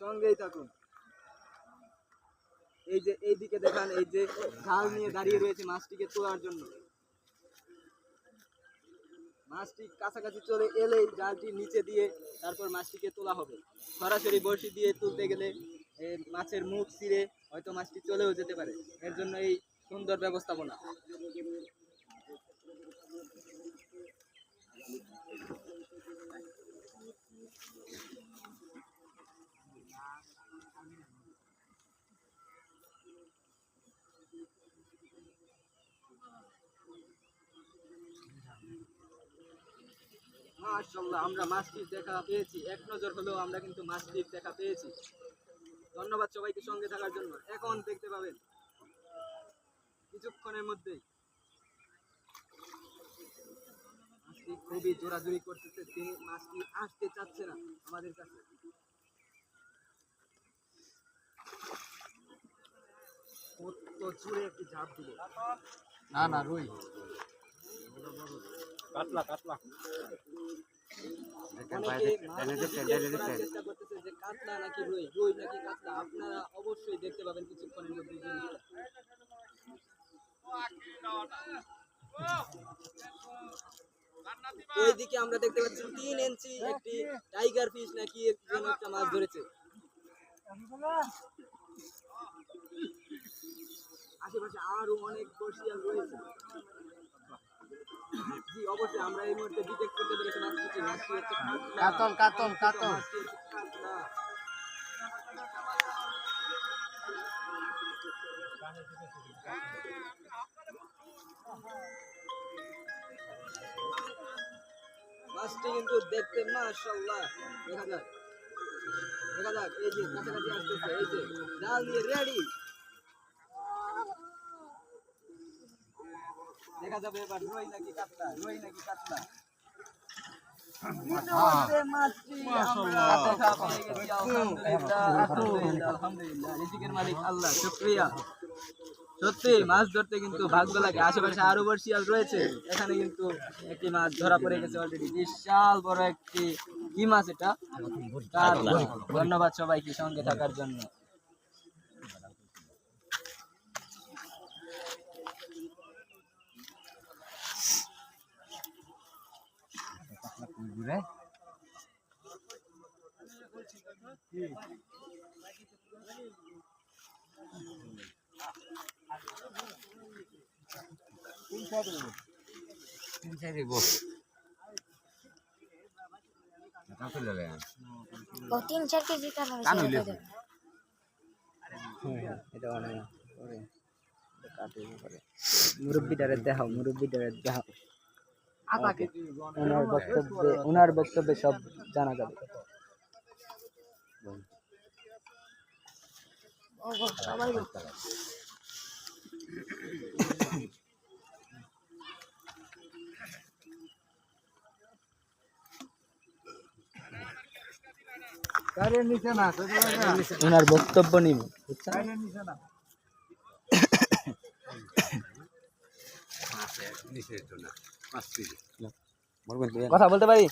সঙ্গেই থাকুন। এই যে এইদিকে দেখান, এই যে জাল নিয়ে দাঁড়িয়ে রয়েছে মাছটিকে তোলার জন্য। মাছটি কাছাকাছি চলে এলেই জালটি নিচে দিয়ে তারপর মাছটিকে তোলা হবে। সরাসরি বড়শি দিয়ে তুলতে গেলে মাছের মুখ ছিঁড়ে হয়তো মাছটি চলেও যেতে পারে। এর জন্য এই সুন্দর ব্যবস্থাপনা। মাশাআল্লাহ, আমরা মাছটির দেখা পেয়েছি। এক নজর হলেও আমরা কিন্তু মাছটির দেখা পেয়েছি। ধন্যবাদ সবাইকে সঙ্গে থাকার জন্য। এখন দেখতে পাবেন কিছুক্ষণের মধ্যেই মাছটি খুবই জোরাজুরি করতেছে। তিনি মাছটি আসতে চাচ্ছে না আমাদের কাছে। কত জোরে একটি ঝাঁপ দিল। না না রুই কাতলা কাতলা চেষ্টা করতেছে যে কাতলা নাকি রুই, রুই নাকি কাতলা। আপনারা অবশ্যই দেখতে পাবেন কিছুক্ষণের মধ্যে। ওইদিকে আমরা দেখতে পাচ্ছি 3 ইঞ্চি একটি টাইগার ফিশ নাকি একটা মাছ ধরেছে। আশেপাশে আরো অনেক বর্ষিয়াল রয়েছে। জি অবশ্যই আমরা এই মুহূর্তে ডিটেক্ট করতে পেরেছি মাছটি হচ্ছে কাতল কাতল কাতল। মাছটি কিন্তু দেখতে মাশাআল্লাহ। দেখা যাক এই যে কাছাকাছি আসতেছে, এই যে জাল নিয়ে রেডি। দেখা যাবে এবার রুই নাকি কাতলা, রুই নাকি কাতলা। আলহামদুলিল্লাহ, রিজিকের মালিক আল্লাহ, শুকরিয়া। সত্যি মাছ ধরতে কিন্তু ভাগ্য লাগে। আশেপাশে আরো বর্ষিয়াল রয়েছে। এখানে কিন্তু একটি মাছ ধরা পড়ে গেছে অলরেডি। বিশাল বড় একটি কি মাছ এটা? কাতলা। ধন্যবাদ সবাইকে সঙ্গে থাকার জন্য। মুরব্বীটারে দেখাও, মুরব্বীটারে দেখাও। ওনার বক্তব্যে সব জানা যাবে। ওনার বক্তব্য নিব, কথা বলতে পারি।